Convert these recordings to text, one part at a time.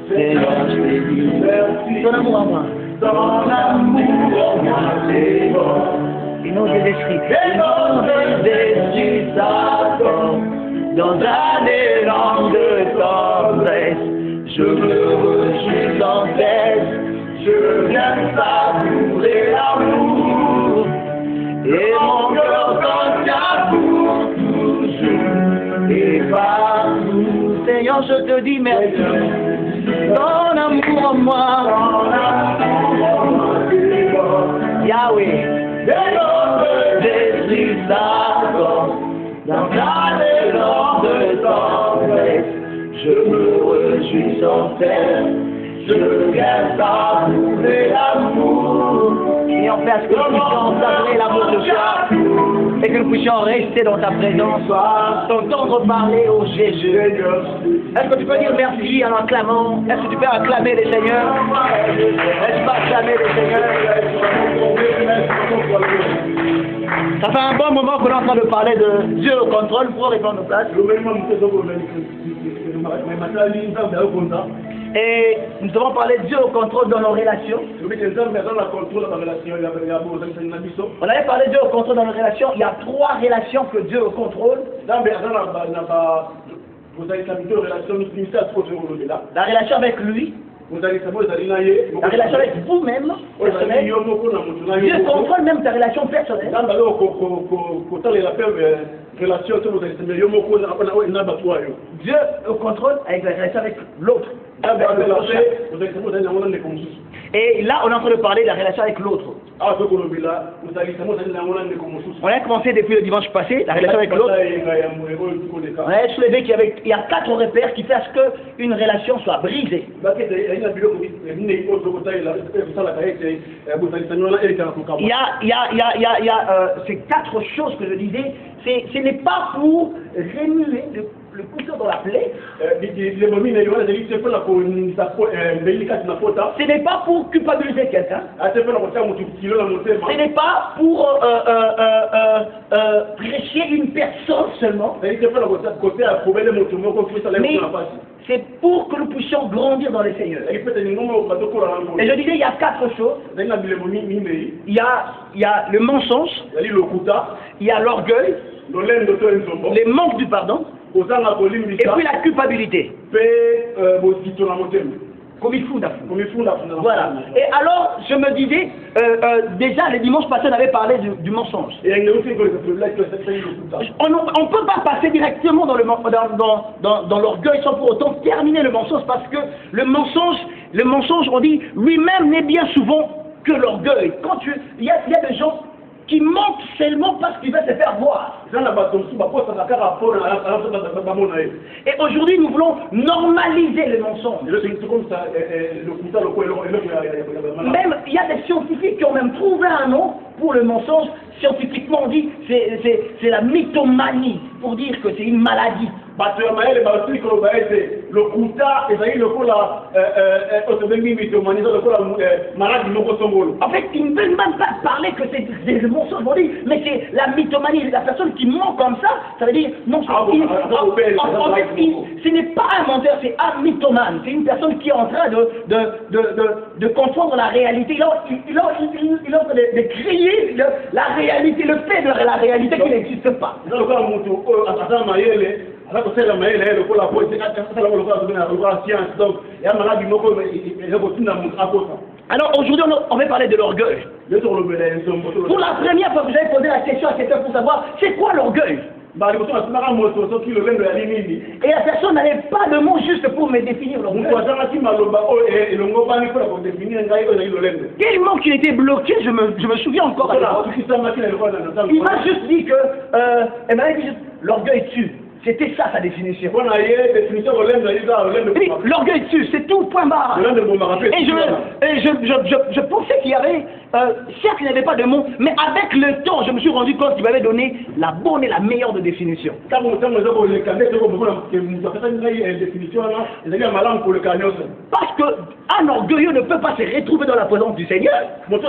Seigneur, je te dis merci. Ton amour à moi. Ton amour à moi, c'est bon. Et non des esprits. Et non des esprits s'accordent dans un élan de tendresse. Je me réjouis sans cesse. Je viens savourer l'amour. Et mon cœur contient pour toujours et partout. Seigneur, je te dis merci. Ton amour en moi. Yahweh. Et notre esprit s'accorde dans un élan de tendresse. Je me réjouis sans cesse. Je viens savourer l'amour. Et en fait, à ce que nous puissions savourer l'amour de toi et que nous puissions rester dans ta présence, t'entendre parler au Jésus. Est-ce que tu peux dire merci en acclamant? Est-ce que tu peux acclamer les seigneurs? Est-ce pas acclamer les seigneurs? Ça fait un bon moment qu'on est en train de parler de Dieu au contrôle pour répondre aux places. Et nous avons parlé de Dieu au contrôle dans nos relations. On avait parlé de Dieu au contrôle dans nos relations. Il y a 3 relations que Dieu contrôle. La relation avec lui. La relation avec vous-même. Dieu contrôle même ta relation personnelle. Dieu contrôle avec la relation avec l'autre. Et là, on est en train de parler de la relation avec l'autre. On a commencé depuis le dimanche passé, la relation avec l'autre. On a soulevé qu'il y a 4 repères qui font qu'une relation soit brisée. Il y a ces 4 choses que je disais. Ce n'est pas pour remuer le couteau dans la plaie. Ce n'est pas pour culpabiliser quelqu'un. Ce n'est pas pour prêcher une personne seulement. Mais c'est pour que nous puissions grandir dans les seigneurs. Et je disais, il y a 4 choses. Il y a le mensonge, il y a l'orgueil, les manques du pardon, et puis la culpabilité. Voilà. Et alors, je me disais, déjà, le dimanche passé, on avait parlé du mensonge. On ne peut pas passer directement dans l'orgueil sans pour autant terminer le mensonge, parce que le mensonge, on dit, lui-même n'est bien souvent que l'orgueil. Il y a des gens qui mentent seulement parce qu'ils veulent se faire voir. Et aujourd'hui, nous voulons normaliser le mensonge. Même, il y a des scientifiques qui ont même trouvé un nom pour le mensonge. Scientifiquement, on dit c'est la mythomanie, pour dire que c'est une maladie. En fait, ils ne veulent même pas parler que c'est le mensonge, mais c'est la mythomanie. La personne qui ment comme ça veut dire non, en fait, ce n'est pas un menteur, c'est un mythomane. C'est une personne qui est en train de confondre la réalité. Il est en train de créer la réalité, le fait de la réalité qui n'existe pas. Alors aujourd'hui, on va parler de l'orgueil. Pour la première fois que j'avais posé la question à quelqu'un pour savoir c'est quoi l'orgueil. Et la personne n'avait pas de mots juste pour me définir l'orgueil. Tellement qu'il était bloqué, je me souviens encore. Il m'a juste dit que l'orgueil tue. C'était ça sa définition. L'orgueil tue, c'est tout, point barre. Et je pensais qu'il y avait, certes il n'y avait pas de mots, mais avec le temps, je me suis rendu compte qu'il m'avait donné la bonne et la meilleure de définition. Parce qu'un orgueilleux ne peut pas se retrouver dans la présence du Seigneur. Parce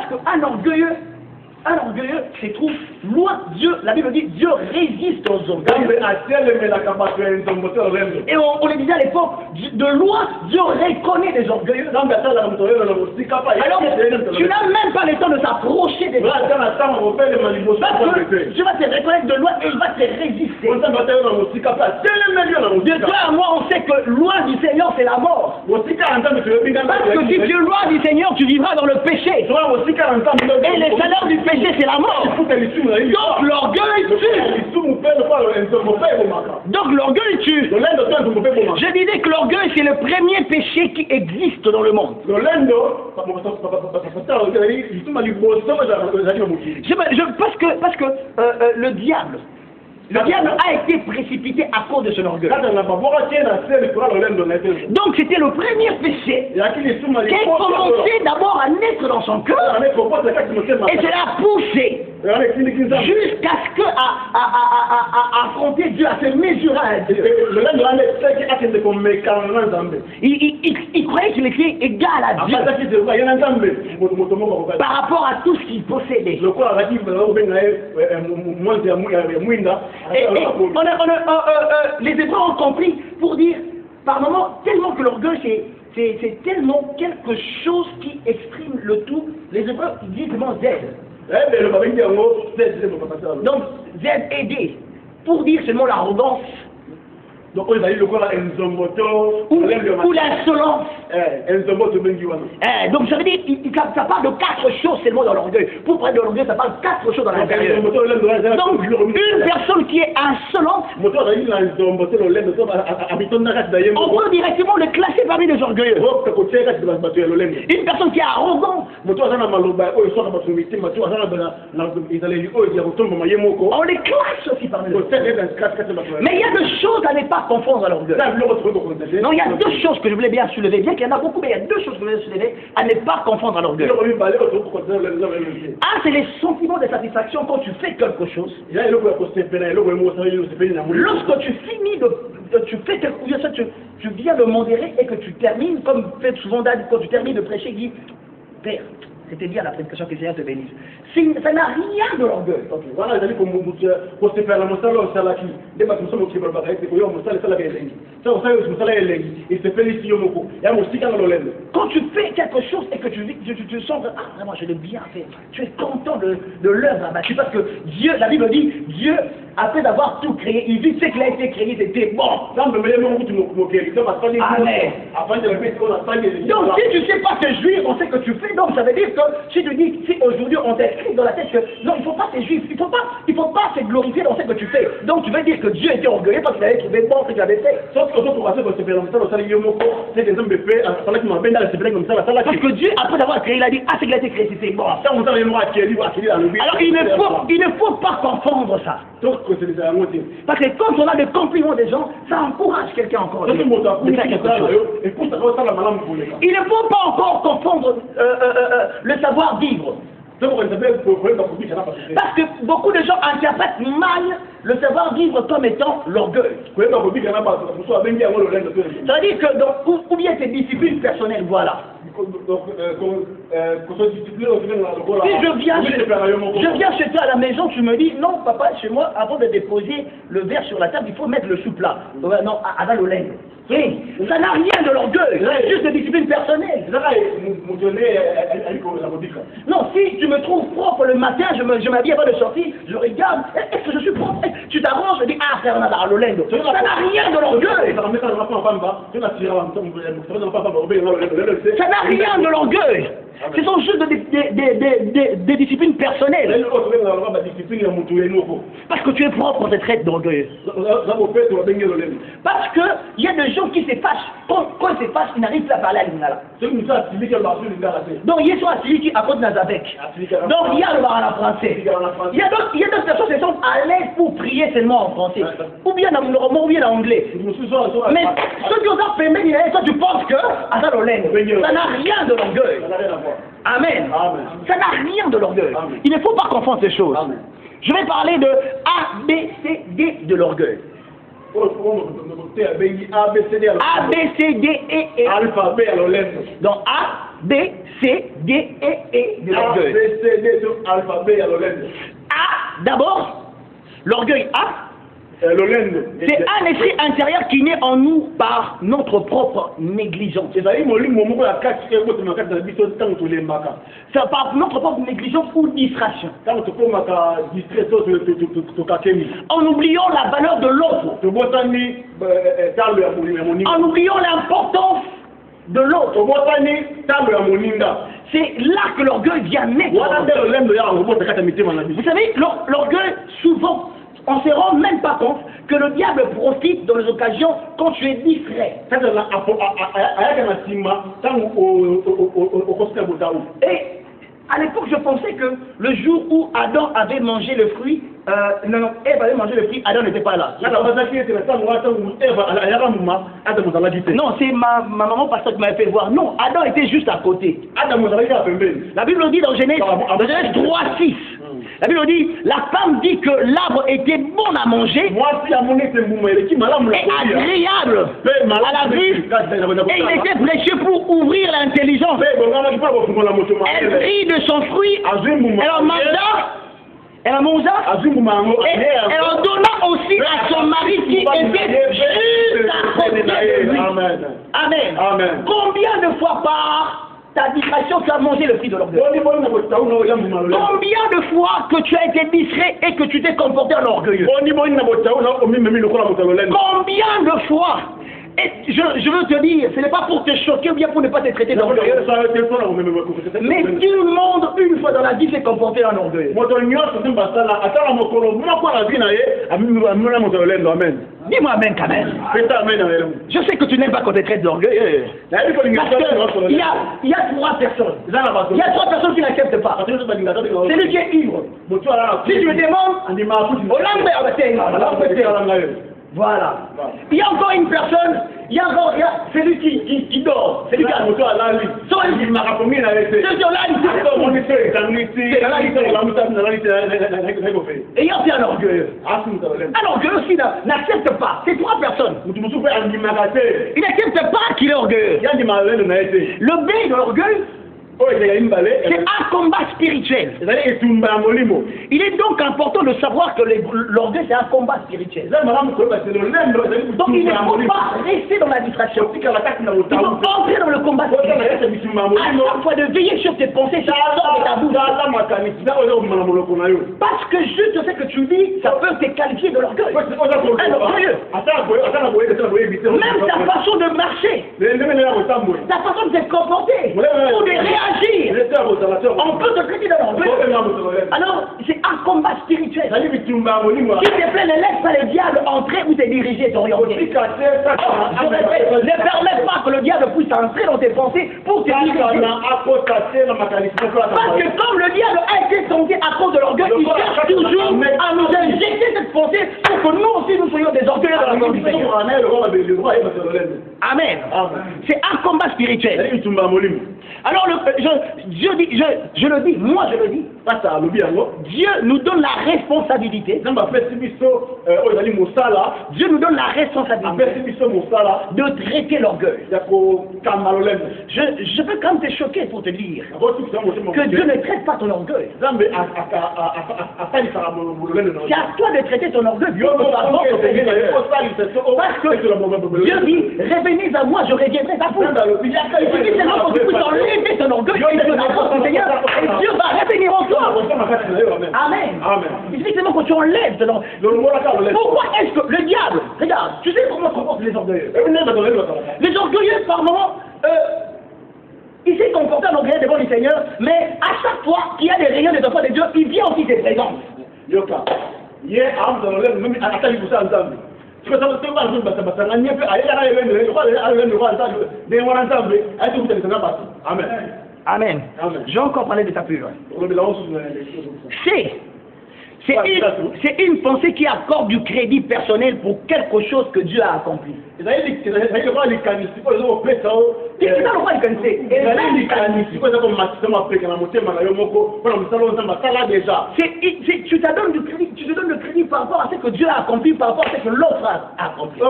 qu'un orgueilleux Un orgueilleux se trouve loin. Dieu, la Bible dit, Dieu résiste aux orgueilleux. Et on le disait à l'époque, de loin, Dieu reconnaît les orgueilleux. Alors, tu n'as même pas le temps de s'approcher des orgueilleux. Parce que Dieu va te reconnaître de loin et il va te résister. De toi à moi, on sait que loin du Seigneur, c'est la mort. Parce que si tu es loin du Seigneur, tu vivras dans le péché. Et le salaire du péché, c'est la mort. Donc l'orgueil tue. Donc l'orgueil tue. Je disais que l'orgueil, c'est le premier péché qui existe dans le monde. Parce que le diable a été précipité à cause de son orgueil. Donc c'était le premier péché qui a commencé d'abord à naître dans son cœur et cela a poussé jusqu'à ce que à affronter Dieu, à se mesurer à Dieu. Il croyait qu'il était égal à Dieu par rapport à tout ce qu'il possédait. Et les Hébreux ont compris pour dire, par moment, tellement que l'orgueil, c'est tellement quelque chose qui exprime le tout. Les Hébreux disent seulement Z. Donc, Z-E-D, pour dire seulement l'arrogance. Donc, on a eu le corps à ou l'insolence. Donc, ça veut dire, ça parle de 4 choses seulement dans l'orgueil. Pour parler de l'orgueil, ça parle de 4 choses dans l'intérieur. Donc, une personne qui est insolente, on peut directement le classer parmi les orgueilleux. Une personne qui est arrogante, on les classe aussi parmi les orgueilleux. Mais il y a des choses à ne pas confondre à l'orgueil. Non, il y a 2 choses que je voulais bien soulever. Bien qu'il y en a beaucoup, mais il y a 2 choses que je voulais soulever à ne pas confondre à l'orgueil. C'est les sentiments de satisfaction quand tu fais quelque chose. Lorsque tu finis tu fais quelque chose, tu viens de modérer et que tu termines, comme fait souvent David, quand tu termines de prêcher, il dit Père, c'était bien la prédication, que le Seigneur te bénisse. Ça n'a rien de l'orgueil. Quand tu fais quelque chose et que tu sens que vraiment je l'ai bien fait, tu es content de l'œuvre abattue, parce que Dieu, la Bible dit, Dieu, après avoir tout créé, il dit ce qu'il a été créé, c'était bon. Amen. Donc si tu ne sais pas te jouir on sait que tu fais, donc ça veut dire que si tu dis, si aujourd'hui on t'écrit dans la tête que non, il ne faut pas te juif, il ne faut pas se glorifier dans ce que tu fais. Donc tu veux dire que Dieu était orgueilleux parce qu'il avait trouvé bon ce qu'il avait fait. Parce que Dieu, après avoir créé, il a dit, ce qu'il a été créé, c'était bon. Alors il ne faut pas confondre ça. Parce que quand on a des compliments des gens, ça encourage quelqu'un encore de faire quelque chose. Il ne faut pas encore confondre le savoir-vivre. Parce que beaucoup de gens interprètent mal le savoir-vivre comme étant l'orgueil. Ça veut dire que, ou bien tes disciplines personnelles, voilà. Si je viens chez toi à la maison, tu me dis, non papa, chez moi, avant de déposer le verre sur la table, il faut mettre le sous-plat. Non, avant le lait. Ça n'a rien de l'orgueil, c'est juste de discipline personnelle. Non, si tu me trouves propre le matin, je m'habille avant de sortir, je regarde, est-ce que je suis propre? Tu t'arranges, je dis, frère, on a dans le lait. Ça n'a rien de l'orgueil. Ça n'a rien de l'orgueil. Ce sont juste des disciplines personnelles. Parce que tu es propre, on te traite d'orgueil. Parce qu'il y a des gens qui se fâchent. Quand ils se fâchent, ils n'arrivent plus à parler à l'Ingala. Donc, ils sont assis à cause de Nazabek. Donc, il y a le bar en français. Il y a d'autres personnes qui sont à l'aise pour prier seulement en français. Ou bien en roman, ou bien en anglais. Mais ceux qui ont permis, toi, tu penses que ça n'a rien de l'orgueil. Amen. Ça n'a rien de l'orgueil. Il ne faut pas confondre ces choses. Amen. Je vais parler de A, B, C, D de l'orgueil. A, B, C, D, E, F. Donc A, B, C, D, E de l'orgueil. A, d'abord, l'orgueil A. C'est un esprit intérieur qui naît en nous par notre propre négligence. C'est par notre propre négligence ou distraction. En oubliant la valeur de l'autre. En oubliant l'importance de l'autre. C'est là que l'orgueil vient naître. Vous savez, l'orgueil, souvent, on ne se rend même pas compte que le diable profite dans les occasions quand tu es distrait. Et à l'époque, je pensais que le jour où Adam avait mangé le fruit, Ève avait mangé le fruit, Adam n'était pas là. Non, c'est ma maman pasteur qui m'avait fait voir. Non, Adam était juste à côté. La Bible dit dans Genèse 3:6. La Bible dit, la femme dit que l'arbre était bon à manger et agréable à la vue, et il était fléché pour ouvrir l'intelligence. Elle prit de son fruit, elle en mangea, et elle en donna aussi à son mari qui était juste à côté de lui. Amen. Combien de fois par ta distraction, tu as mangé le fruit de l'orgueil? Combien de fois que tu as été distrait et que tu t'es comporté en orgueilleux? Combien de fois? Et je veux te dire, ce n'est pas pour te choquer ou bien pour ne pas te traiter d'orgueilleux. Mais tout le monde, une fois dans la vie, s'est comporté en orgueil. Dis-moi amen quand même. Je sais que tu n'aimes pas qu'on te traite d'orgueil. Parce qu'il y a 3 personnes. Il y a 3 personnes qui n'acceptent pas. C'est lui qui est ivre. Si tu me demandes, voilà. Il y a encore une personne, c'est lui qui dort. C'est lui qui a et il y a aussi un orgueilleux. Un orgueilleux aussi n'accepte pas. C'est 3 personnes. Il n'accepte pas qu'il est orgueilleux. Le B de l'orgueil, c'est un combat spirituel. Il est donc important de savoir que l'orgueil c'est un combat spirituel. Donc il ne faut pas rester dans la distraction. Il faut entrer dans le combat spirituel. À chaque fois de veiller sur tes pensées, sur ta bouche. Parce que juste ce que tu dis, ça peut te qualifier de l'orgueil. Même ta façon de marcher, ta façon de te comporter, ou de réagir. On peut te traiter de l'orgueil. Alors, c'est un combat spirituel. S'il te plaît, ne laisse pas le diable entrer ou te diriger, t'orienter. Ne permets pas que le diable puisse entrer dans tes pensées pour te diriger. Parce que comme le diable a été tenté à cause de l'orgueil, il cherche toujours à nous injecter cette pensée pour que nous aussi nous soyons des orgueils dans la vie du Seigneur. Amen. C'est un combat spirituel. Alors, je le dis, moi je le dis. Dieu nous donne la responsabilité. Dieu nous donne la responsabilité de traiter l'orgueil. Je peux quand même te choquer pour te dire que Dieu ne traite pas ton orgueil. C'est à toi de traiter ton orgueil. Parce que Dieu dit, revenez à moi, je reviendrai à vous. Il dit seulement pour que tu puisses enlever ton orgueil et que la Seigneur, et Dieu va revenir en toi. Amen. Il dit seulement que tu enlèves ton orgueil. Pourquoi est-ce que le diable, regarde, tu sais comment se comportent les orgueilleux? Les orgueilleux, par moments, il s'est comporté en orgueilleux devant le Seigneur, mais à chaque fois qu'il y a des rayons des enfants de Dieu, il vient aussi des présences. Amen. Je vais encore parler de ça plus loin. C'est C'est une pensée qui accorde du crédit personnel pour quelque chose que Dieu a accompli. C'est ça le roi du canissi. Tu te donnes le crédit par rapport à ce que Dieu a accompli, par rapport à ce que l'autre a accompli.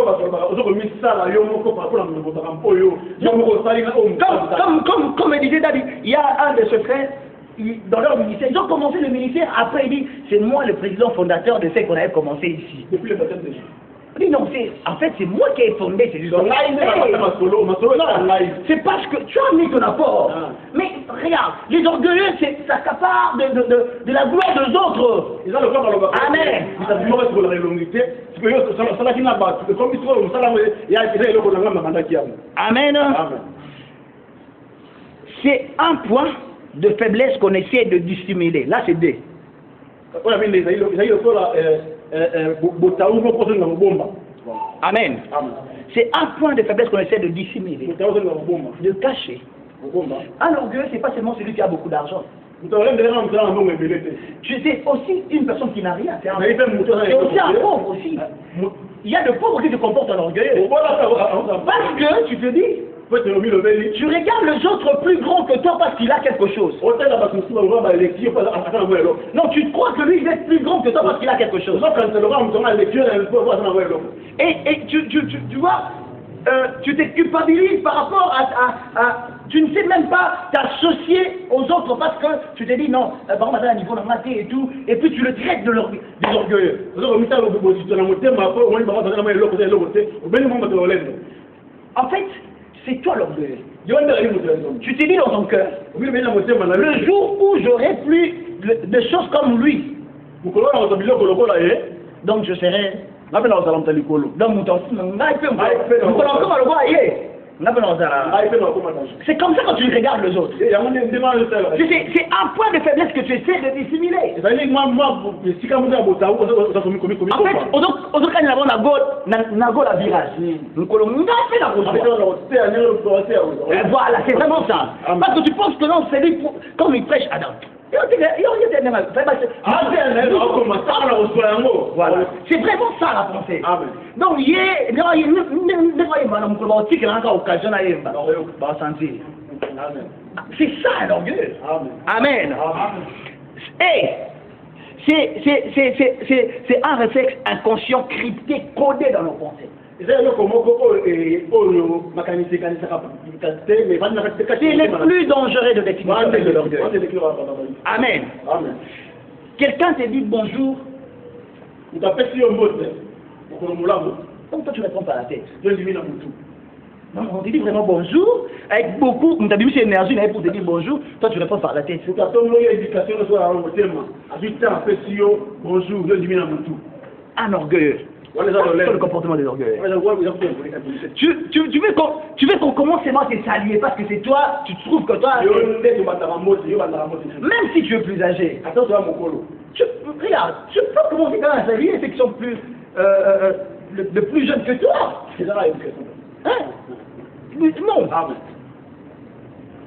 Comme disait David, il y a un de ses frères, dans leur ministère, ils ont commencé le ministère, après il dit, c'est moi le président fondateur de ce qu'on avait commencé ici. Depuis le baptême de Jésus. Il dit non, en fait c'est moi qui ai fondé, c'est juste. C'est parce que tu as mis ton apport. Mais regarde, les orgueilleux, ça s'accapare de la gloire des autres. Amen. Amen. C'est un point de faiblesse qu'on essaie de dissimuler. Là, c'est deux. Amen. C'est un point de faiblesse qu'on essaie de dissimuler, de cacher. Un orgueilleux, c'est pas seulement celui qui a beaucoup d'argent. Tu sais, aussi une personne qui n'a rien. C'est aussi un pauvre aussi. Il y a de pauvres qui se comportent en orgueilleux. Parce que tu te dis, tu regardes les autres plus grands que toi parce qu'il a quelque chose. Non, tu crois que lui il est plus grand que toi parce qu'il a quelque chose. Et tu vois, tu te culpabilises par rapport à tu ne sais même pas t'associer aux autres parce que tu te dis non, par exemple à un niveau normal et tout, et puis tu le traites des orgueilleux. En fait, c'est toi l'orgueil. Tu te dis dans ton cœur, le jour où j'aurai plus de choses comme lui, donc je serai. C'est comme ça quand tu regardes les autres. C'est un point de faiblesse que tu essaies de dissimuler. En fait, voilà, c'est vraiment ça. Parce que tu penses que non, c'est lui comme il prêche Adam. Voilà. C'est vraiment ça la pensée. Donc, c'est ça l'orgueil. Amen. Et c'est un réflexe inconscient, crypté, codé dans nos pensées. C'est le plus dangereux de l'expérience de l'orgueil. Amen. Quelqu'un te dit bonjour. Donc toi tu réponds par la tête. Non, on te dit vraiment bonjour, avec beaucoup, on t'a dit c'est énergie pour te dire bonjour, toi tu réponds par la tête. Un orgueilleux. C'est le comportement des orgueils. Tu veux qu'on commence seulement à te saluer parce que c'est toi, tu trouves que toi. Même si tu es plus âgé. Regarde, tu peux commencer à saluer ceux qui sont plus, le plus jeunes que toi. Hein? Non.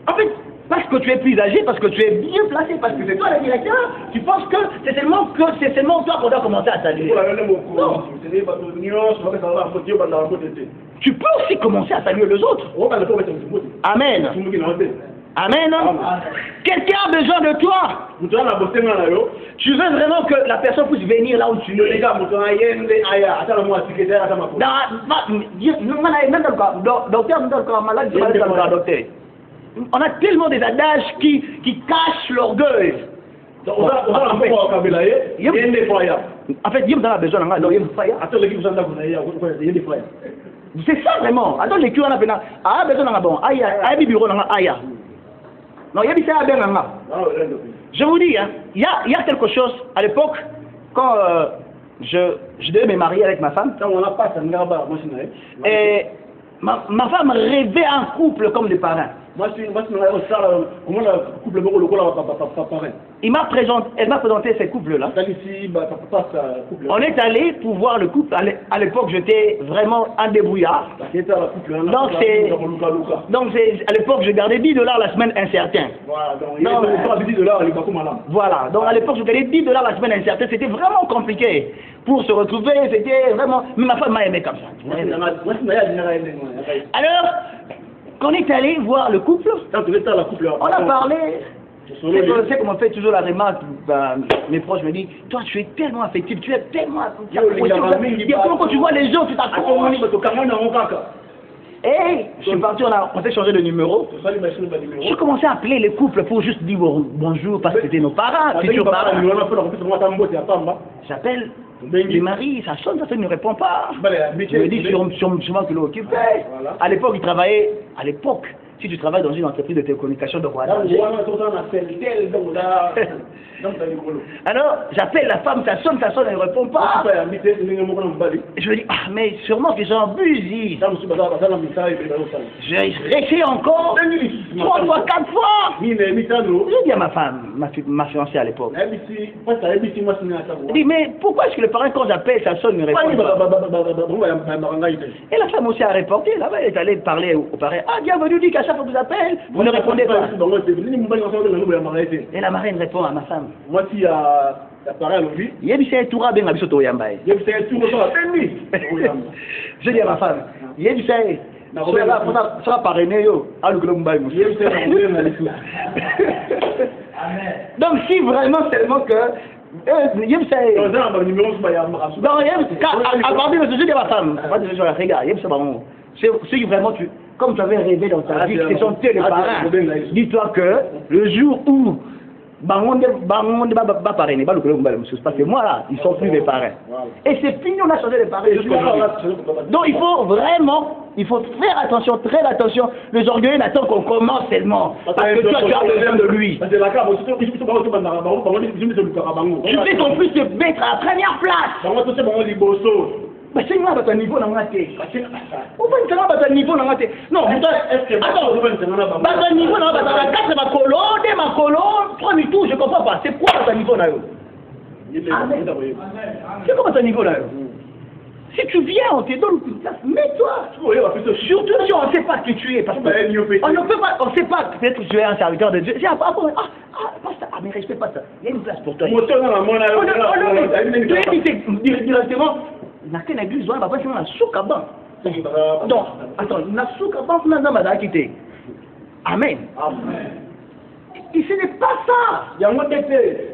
En fait, parce que tu es plus âgé, parce que tu es bien placé, parce que c'est toi le directeur, tu penses que c'est seulement toi qu'on doit commencer à saluer. Non. Tu peux aussi commencer à saluer les autres. Amen. Amen. Quelqu'un a besoin de toi. Tu veux vraiment que la personne puisse venir là où tu es. On a tellement des adages qui cachent l'orgueil. En fait, il y a besoin c'est ça vraiment. Attends, les culs, on a besoin d'un bon. Non, il y a des je vous dis, il y a quelque chose, à l'époque, quand je devais me marier avec ma femme, et ma femme rêvait un couple comme des parents. Elle m'a présenté ces couples-là. On est allé pour voir le couple. À l'époque, j'étais vraiment un débrouillard. Donc, à l'époque, je gardais $10 la semaine incertain. Voilà. Donc, à l'époque, je gardais $10 la semaine incertain. C'était vraiment compliqué. Pour se retrouver, c'était vraiment... Mais ma femme m'a aimé comme ça. Alors, quand on est allé voir le couple, on a parlé. C'est comme on fait toujours la remarque, mes proches me disent, toi tu es tellement affectif, tu es tellement affectif. Quand tu vois les gens, tu t'accroches. Et je suis parti, on s'est changé de numéro. J'ai commencé à appeler les couples pour juste dire bonjour parce que c'était nos parents, futurs parents. J'appelle les maris, ça sonne, ne répond pas. Je me dis sûrement qu'il est occupé. À l'époque, il travaillait, si tu travailles dans une entreprise de télécommunications de Rwanda. Alors, j'appelle la femme, ça sonne, elle ne répond pas. Je me dis, ah, mais sûrement qu'ils sont abusés. J'ai réussi encore 3 fois, 4 fois. J'ai dit à ma femme, ma fiancée à l'époque. Je dis, mais pourquoi est-ce que le parent, quand j'appelle, ça sonne, ne répond pas? Et la femme aussi a réporté, là-bas, elle est allée parler au parrain. Ah, bienvenue, dit qu'à chaque fois que vous appelle, vous ne répondez pas. Et la marraine répond à ma femme. Moi, si l'appareil à l'envie, je dis à ma femme, ça parrainé donc si vraiment seulement que à partir de ce jeu de ma femme, regarde, c'est vraiment comme tu avais rêvé dans ta vie, ce sont tes parents. Dis-toi que le jour où parce que moi là, ils sont plus mes parents. Et c'est fini, on a changé les parents. Donc il faut vraiment, faire attention, très attention. Les orgueilleux n'attendent qu'on commence seulement. Parce que toi tu as besoin de lui. Tu fais ton plus te mettre à la première place. Mais c'est moi à niveau dans la tête. Où va le niveau dans la tête? Non, attends, à niveau dans la tête, 4 ma colonne, 3 mi-tours, je comprends pas. C'est quoi à niveau là? C'est comment à niveau là? Si tu viens, on te donne une place, mets-toi. Surtout si on ne sait pas qui tu es. Parce que on ne peut pas, on ne sait pas, peut-être que tu es un serviteur de Dieu. Mais respecte pas ça. Il y a une place pour toi. Directement. Nakena église on va pas faire un soukaban. Donc attends, na soukaban on a dans quitté. Amen. Et ce n'est pas ça.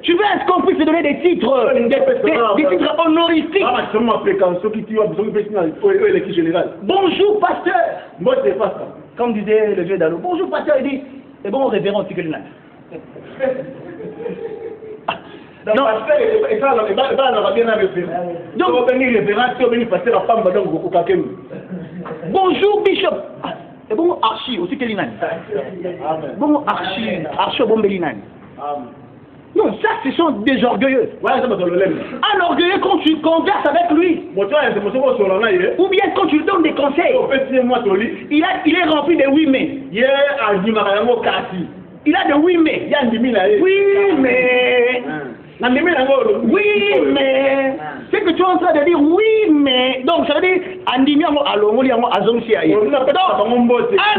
Tu veux être compris, te donner des titres, des titres honorifiques. Bonjour pasteur. Comme disait le vieux Dalo. Bonjour pasteur, il dit, c'est bon révérend Tikelina. Non. Bonjour Bishop. Et bon Archie aussi Kelinani. Bon Archie bon Belinani. Non, ça ce sont des orgueilleux. Un orgueilleux quand tu converses avec lui. Ou bien quand tu lui donnes des conseils. Il est rempli de oui mais. Il a de oui mais. Oui mais. Oui, mais c'est que tu es en train de dire oui, mais donc ça veut dire un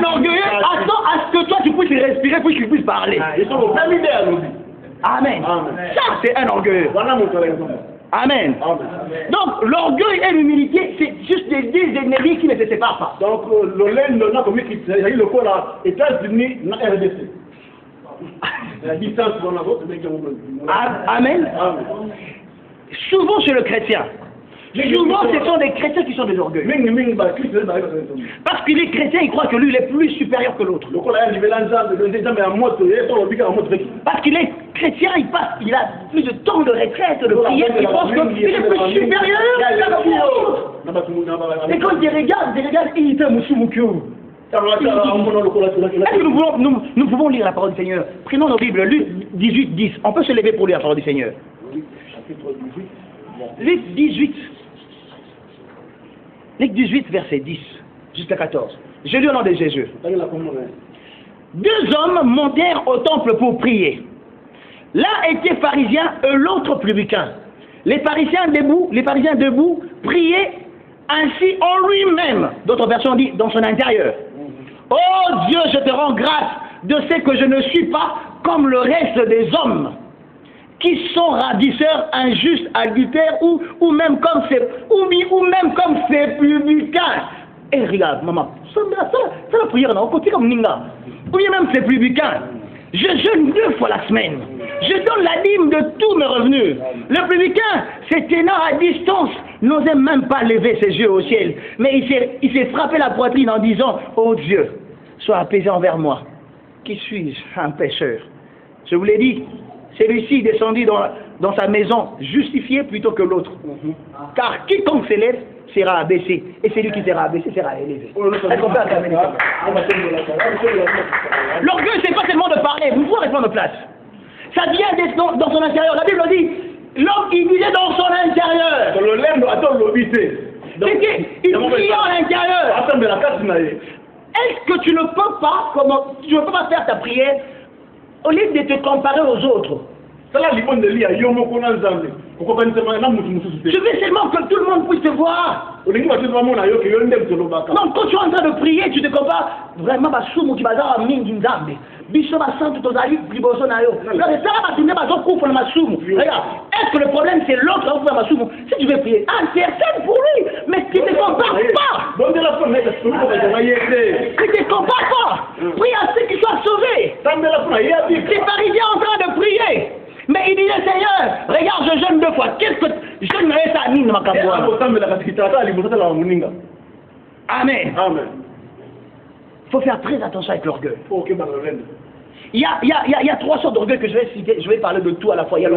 orgueilleux attend à ce que toi tu puisses respirer pour qu'il puisse parler. Amen. Ça c'est un orgueilleux. Amen. Donc l'orgueil et l'humilité c'est juste des ennemis qui ne se séparent pas. Donc le États-Unis, RDC. La distance dans la vôtre, Amen. Souvent chez le chrétien. Souvent ce sont des chrétiens qui sont des orgueils. Parce qu'il est chrétien, il croit que lui il est plus supérieur que l'autre. Parce qu'il est chrétien, il a plus de temps de retraite, de prière, il pense qu'il est plus supérieur que l'autre. Et quand il regarde, il fait Moussou. Est-ce que nous pouvons lire la parole du Seigneur? Prenons nos Bibles, Luc 18, 10. On peut se lever pour lire la parole du Seigneur. Luc 18. Luc 18, verset 10 jusqu'à 14. Je lis au nom de Jésus. 2 hommes montèrent au temple pour prier. L'un était pharisien et l'autre publicain. Les pharisiens debout priaient ainsi en lui-même. D'autres versions disent dans son intérieur. Oh Dieu, je te rends grâce de ce que je ne suis pas comme le reste des hommes qui sont ravisseurs, injustes, adultères ou même comme ces publicains. Et regarde, maman, ça la prière, on continue comme Ninga. Ou bien même ces publicains. Je jeûne 2 fois la semaine. Je donne la dîme de tous mes revenus. Le publicain, se tenant à distance, n'osait même pas lever ses yeux au ciel. Mais il s'est frappé la poitrine en disant, oh Dieu, sois apaisé envers moi. Qui suis-je, un pécheur? Je vous l'ai dit, celui-ci descendit dans sa maison justifié plutôt que l'autre. Car quiconque s'élève sera abaissé. Et celui qui sera abaissé sera élevé. Est-ce qu'on peut acclamer? L'orgueil, c'est pas seulement de parler. Vous pouvez répondre de place. Ça vient dans son intérieur. La Bible dit, l'homme, il disait dans son intérieur. Il dit en l'intérieur. Est-ce que tu ne peux pas faire ta prière au lieu de te comparer aux autres? Je veux seulement que tout le monde puisse te voir. Donc quand tu es en train de prier, tu te compares vraiment à Soumou qui va dans la mine d'une dame. Regarde, est-ce que le problème c'est l'autre? Si tu veux prier, intercède pour lui, mais tu ne te compares pas. Tu ne te compares pas. Prie à ceux qui soient sauvés. Les pharisiens en train de prier. Mais il disait, Seigneur, regarde, je jeûne 2 fois. Qu'est-ce que je ne reste à mine, ma capoire? Amen. Il faut faire très attention avec l'orgueil. Il y a 3 sortes d'orgueil que je vais citer. Je vais parler de tout à la fois. Il y a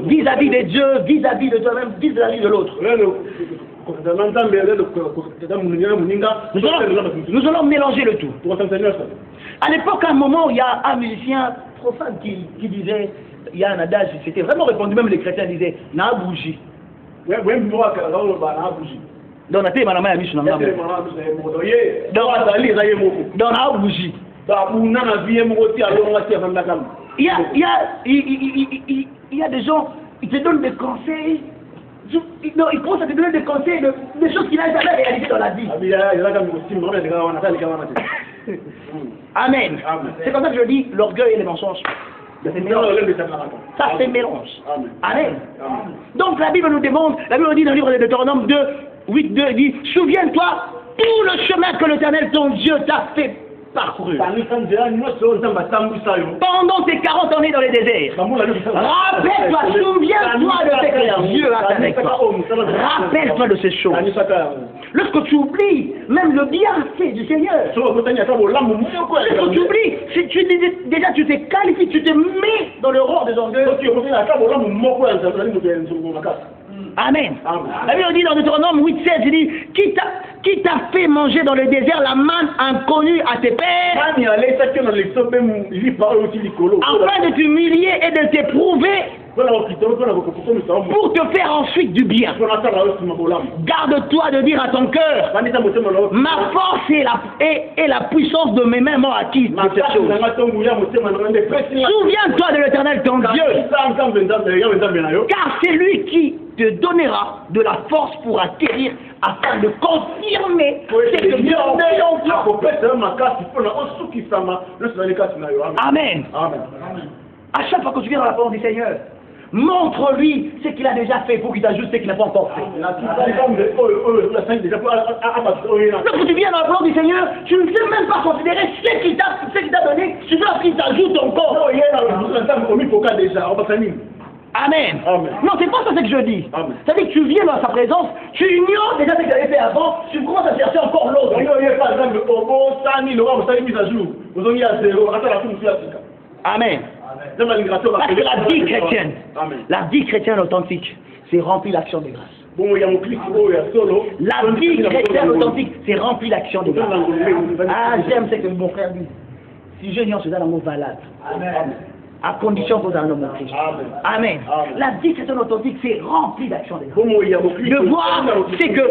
vis-à-vis de Dieu, vis-à-vis de toi-même, vis-à-vis de l'autre. Nous allons mélanger le tout. À l'époque, à un moment, il y a un musicien profane qui disait, il y a un adage, c'était vraiment répandu, même les chrétiens disaient, na bougie. Donc, on a ma main à Michel. Donc, na bougie. Il y a des gens, ils te donnent des conseils. Non, il commence à te donner des conseils, des choses qu'il n'a jamais réalisées dans la vie. Amen. C'est comme ça que je dis, l'orgueil et les mensonges. Ça se mélange. Amen. Donc la Bible nous demande, la Bible nous dit dans le livre de Deutéronome 2, 8-2, dit, souviens-toi tout le chemin que l'Éternel ton Dieu t'a fait parcourir. Pendant tes 40 années dans les déserts. Rappelle-toi, souviens-toi de ce que Dieu a fait avec toi. Rappelle-toi de ces choses. Lorsque tu oublies même le bienfait du Seigneur, lorsque tu oublies, déjà tu te qualifies, tu te mets dans le rang des orgueils. Amen. La Bible dit dans Deutéronome 8-16, il dit, qui t'a fait manger dans le désert la manne inconnue à tes pères, afin de t'humilier et de t'éprouver, pour te faire ensuite du bien. Garde-toi de dire à ton cœur, ma force et la puissance de mes mains m'ont acquis de ces choses. Souviens-toi de l'Éternel ton Dieu, car c'est lui qui te donnera de la force pour acquérir afin de confirmer ce que Dieu a fait en toi. Amen. À chaque fois que tu viens dans la parole du Seigneur, montre-lui ce qu'il a déjà fait pour qu'il t'ajoute ce qu'il n'a pas encore fait. Lorsque tu viens dans la parole du Seigneur, tu ne sais même pas considérer ce qu'il t'a donné, tu veux qu'il t'ajoute encore. Amen. Non, c'est pas ça que je dis. C'est-à-dire que tu viens dans sa présence, tu ignores déjà ce qu'il avait fait avant, tu commences à chercher encore l'autre. Amen. Parce que la vie chrétienne authentique, c'est rempli l'action de grâce. La vie chrétienne authentique, c'est rempli l'action de grâce. Ah, j'aime ce que mon frère dit. Si je dis en ce dans le mot valable. Amen. À condition que vous en ayez Christ. Amen. La vie chrétienne authentique, c'est rempli d'action de grâce. De voir, c'est que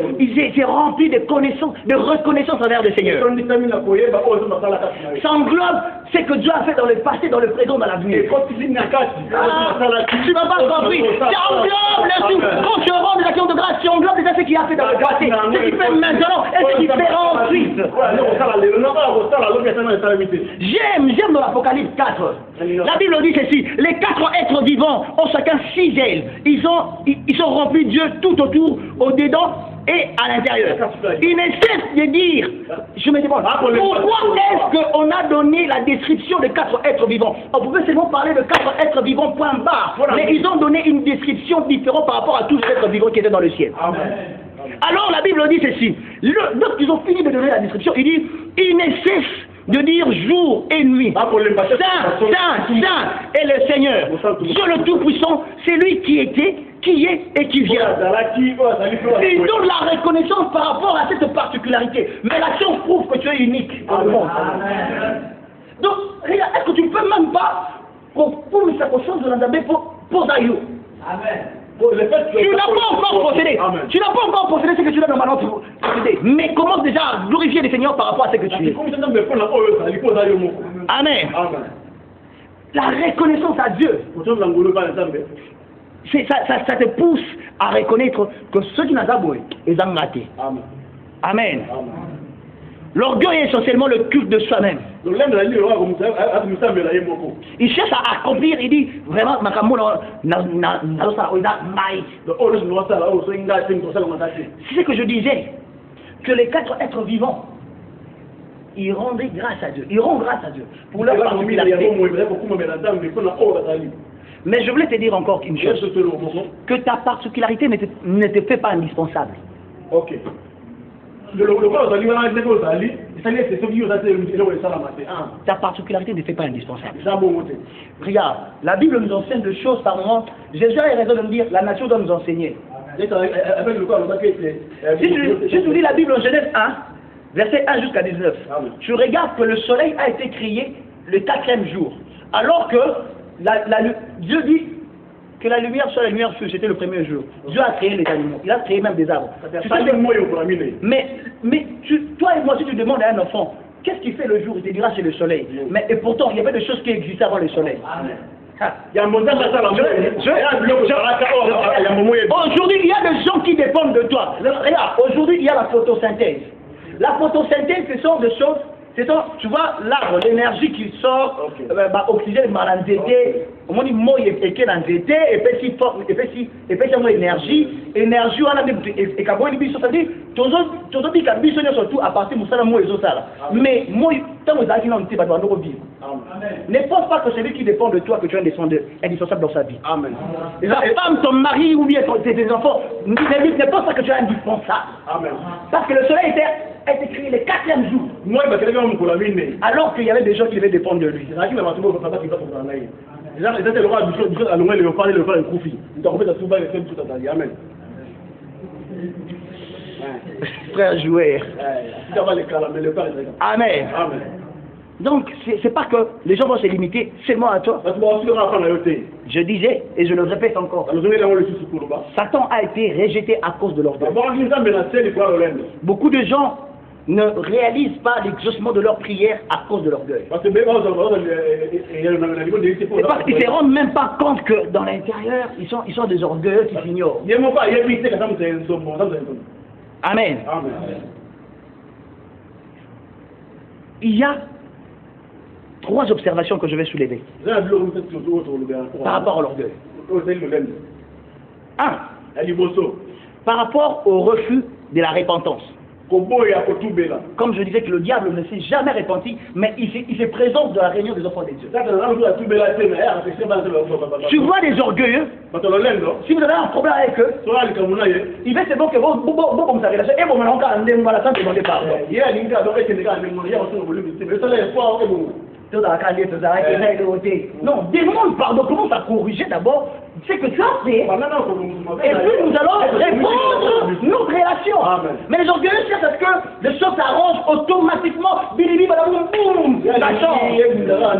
c'est rempli de connaissances, de reconnaissance envers le Seigneur. Ça englobe ce que Dieu a fait dans le passé, dans le présent, dans l'avenir. Tu n'as pas compris. Ça englobe le tout. Quand tu rends des actions de grâce, tu englobes déjà ce qu'il a fait dans le passé, ce qu'il fait maintenant et ce qu'il fera ensuite. J'aime dans l'Apocalypse 4. La Bible dit ceci, les 4 êtres vivants ont chacun 6 ailes. Ils sont remplis de Dieu tout autour, au-dedans et à l'intérieur. Il ne cesse de dire, je me demande, pourquoi est-ce qu'on a donné la description des 4 êtres vivants? On pouvait seulement parler de 4 êtres vivants, point barre. Mais ils ont donné une description différente par rapport à tous les êtres vivants qui étaient dans le ciel. Alors la Bible dit ceci, lorsqu'ils ont fini de donner la description, il dit, il ne cesse de dire jour et nuit, Saint, Saint, Saint est le Seigneur, Dieu le Tout-Puissant, c'est lui qui était, qui est et qui vient. Il donne la reconnaissance par rapport à cette particularité. Mais l'action prouve que tu es unique dans le monde. Donc, regarde, est-ce que tu ne peux même pas, pour cette chose de l'Andabé, pour Zayou? Amen. Tu n'as pas encore procédé. Tu n'as pas encore procédé ce que tu dois normalement procéder. Mais commence déjà à glorifier le Seigneur par rapport à ce que tu es. Amen. La reconnaissance à Dieu. Ça te pousse à reconnaître que ceux qui n'ont pas besoin, ils ont raté. Amen. L'orgueil est essentiellement le culte de soi-même. Il cherche à accomplir, il dit vraiment, c'est ce que je disais, que les 4 êtres vivants, ils rendaient grâce à Dieu. Ils rendent grâce à Dieu pour leur particularité. Mais je voulais te dire encore une chose, que ta particularité ne te fait pas indispensable. Ok. Ta particularité ne fait pas indispensable. Regarde, la Bible nous enseigne des choses par moment. Jésus a raison de nous dire, la nature doit nous enseigner. Si tu lis la Bible en Genèse 1, verset 1 jusqu'à 19, tu regardes que le soleil a été créé le 4e jour. Alors que Dieu dit que la lumière soit la lumière fut, c'était le premier jour. Dieu a créé les animaux, il a créé même des arbres. Mais toi et moi, si tu demandes à un enfant, qu'est-ce qu'il fait le jour? Il te dira c'est le soleil. Mais et pourtant, il y avait des choses qui existaient avant le soleil. Aujourd'hui, il y a des gens qui dépendent de toi. Regarde, aujourd'hui, il y a la photosynthèse. La photosynthèse, ce sont des choses. Tu vois, l'arbre, l'énergie qui sort, oxygène, malantité, on dit moi et quelle entité, et puis si énergie, on a des carbone, ça dit, tout dit qu'à bisogna surtout à partir de ça, moi et ça. Mais moi, tant que vous avez une entité, vous doit vivre. Ne pense pas que celui qui dépend de toi, que tu es indispensable dans sa vie. Amen. La femme, ton mari ou bien tes enfants, ne pense pas que tu es indispensable. Amen. Parce que le soleil a été créé le 4e jour. Alors qu'il y avait des gens qui devaient dépendre de lui. Frère joueur. Amen. Donc, c'est pas que les gens vont se limiter seulement à toi. Je disais, et je le répète encore, Satan a été rejeté à cause de l'orgueil. Beaucoup de gens ne réalisent pas l'exaucement de leur prière à cause de l'orgueil. Parce qu'ils ne se rendent même pas compte que dans l'intérieur, ils sont des orgueilleux qui s'ignorent. Amen. Il y a 3 observations que je vais soulever par rapport à l'orgueil. 1. Par rapport au refus de la repentance. Comme je disais que le diable ne s'est jamais repenti, mais il se présente dans la réunion des enfants de Dieu. Tu vois des orgueilleux, si vous avez un problème avec eux, il va c'est bon que vous comme ça relation et vous me sans demander pardon. tout dans la carrière, tout ça, et côté. Non, demande pardon, commence à corriger d'abord ce que tu as fait. Et puis nous allons répondre notre relation. Mais les orgueilleux cherchent à ce que les choses s'arrangent automatiquement. Bilibi, balaboum, boum, ça change. Non,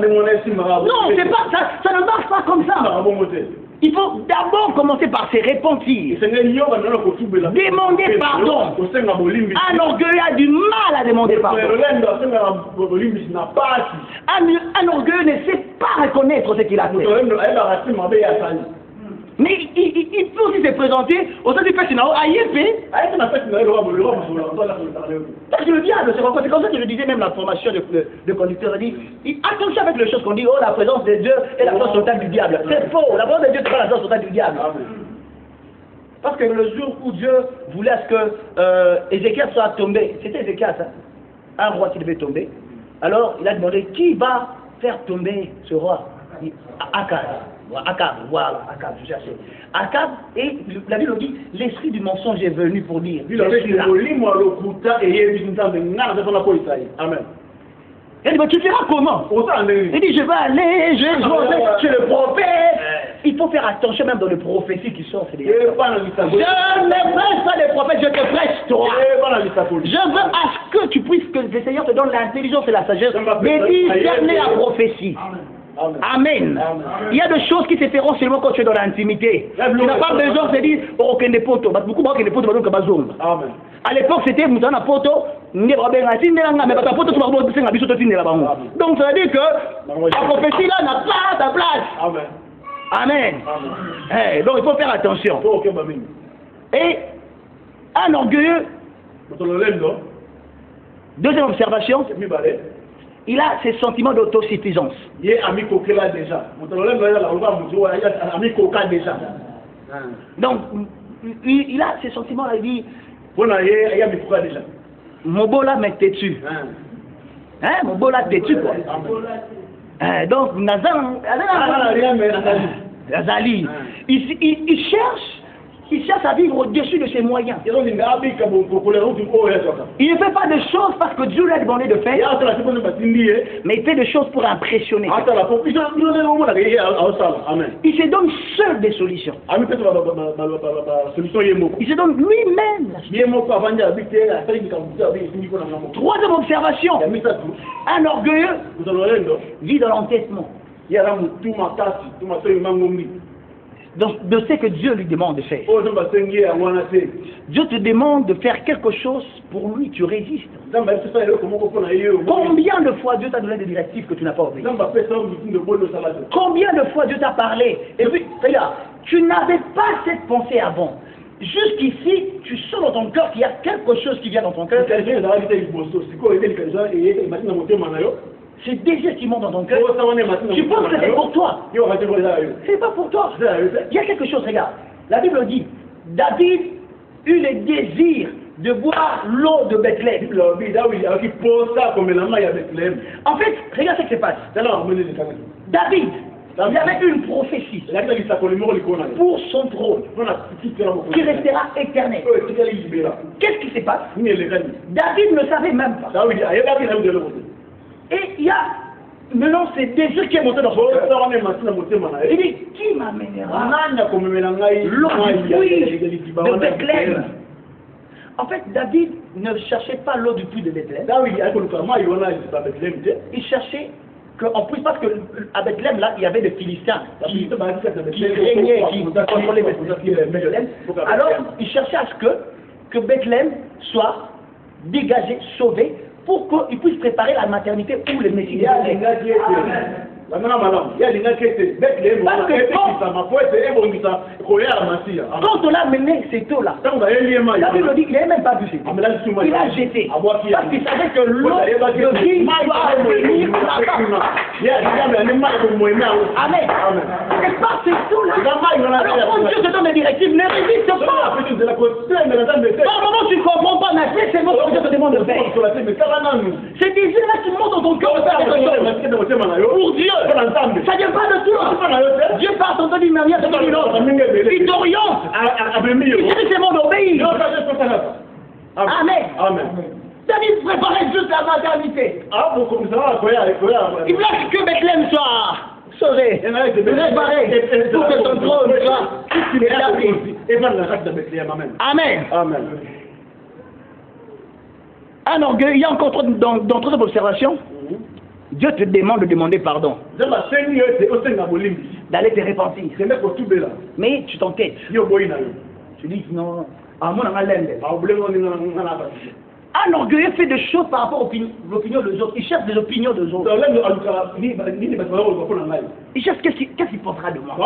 c'est pas ça, ça ne marche pas comme ça. Il faut d'abord commencer par se repentir. Demander pardon. Un orgueilleux a du mal à demander pardon. Un orgueilleux ne sait pas reconnaître ce qu'il a fait. Mais il peut aussi se présenter au sein du personnel à IFP. Parce que le diable, c'est comme ça que je disais même la formation de conducteur. Attention avec les choses qu'on dit, oh la présence de Dieu est la force totale du diable. C'est faux, la présence de Dieu n'est pas la force totale du diable. Parce que le jour où Dieu voulait à ce que Ézéchiel soit tombé, c'était Ézéchiel ça, un roi qui devait tomber. Alors il a demandé qui va faire tomber ce roi? Akab. Voilà, Akab, je cherchais. Akab, et la Bible dit, l'esprit du mensonge est venu pour dire. Amen. Il dit, mais tu feras comment? Il dit, je vais aller, je suis le prophète. Il faut faire attention même dans les prophéties qui sortent. Je ne prêche pas les prophètes, je te prêche toi. Je veux à ce que tu puisses, que le Seigneur te donne l'intelligence et la sagesse de discerner la prophétie. Amen. Il y a des choses qui se feront seulement quand tu es dans l'intimité. Tu n'as pas besoin de se dire, oh, aucun des potos. Beaucoup de potos, à l'époque, c'était Moutana Poto, donc ça veut dire que la prophétie là n'a pas ta place. Amen. Donc il faut faire attention. Et un orgueilleux, deuxième observation, il a ses sentiments d'autosuffisance. Donc, il a ses sentiments, il dit, Mobola me têtu. Hein, Mobola têtu quoi. Donc, Nazali, il cherche à vivre au-dessus de ses moyens. Il ne fait pas de choses parce que Dieu lui a demandé de faire, mais il fait des choses pour impressionner. Il se donne seul des solutions. Il se donne lui-même. Troisième observation, un orgueilleux vit dans l'entêtement. De ce que Dieu lui demande de faire. Dieu te demande de faire quelque chose pour lui, tu résistes. Combien de fois Dieu t'a donné des directives que tu n'as pas obéies? Combien de fois Dieu t'a parlé? Et puis, regarde, tu n'avais pas cette pensée avant. Jusqu'ici, tu sens dans ton cœur qu'il y a quelque chose qui vient dans ton cœur. C'est désir qui monte dans ton cœur. Tu penses que c'est pour toi. C'est pas pour toi. Il y a quelque chose, regarde. La Bible dit, David eut le désir de boire l'eau de Bethléem. En fait, regarde ce qui se passe. David, il avait une prophétie pour son trône qui restera éternel. Qu'est-ce qui se passe? David ne savait même pas. Et il y a maintenant ces désirs qui est monté dans son cœur. Il dit, qui m'amènera l'eau du puits de Bethléem? En fait, David ne cherchait pas l'eau du puits de Bethléem. Il cherchait qu'en plus, parce qu'à Bethléem, là, il y avait des Philistins qui régnaient, qui contrôlaient Bethléem. Alors, il cherchait à ce que Bethléem soit dégagé, sauvé, pour qu'il puisse préparer la maternité pour le Messie. Quand on l'a mené, c'est tôt là. La Bible dit qu'il n'avait même pas vu ces tôt. Il a jeté. Parce qu'il savait que l'eau de vie doit venir Amen. C'est pas ces tôt là. Alors quand Dieu te donne des directives, ne résiste pas. Par moment tu ne comprends pas, mais c'est bon que Dieu te demande de faire. Ces désirs-là qui montent dans ton cœur pour Dieu. Ça ne vient pas de toi. Dieu part tantôt d'une manière, tantôt d'une autre. Il t'oriente. Il dit c'est mon obéir. Amen. David préparait juste la maternité. Ah, bon, comme ça, quoi, Il voulait que Bethléem soit sauvé, réparé, pour que son trône soit établi. Amen. Amen. Un orgueil, il y a encore trop d'entre ces observations. Dieu te demande de demander pardon, d'aller te repentir. Mais tu t'entêtes. Tu dis non, un orgueilleux fait des choses par rapport aux opinions des autres. Il cherche des opinions des autres. Il cherche qu'est-ce qu'il pensera de moi.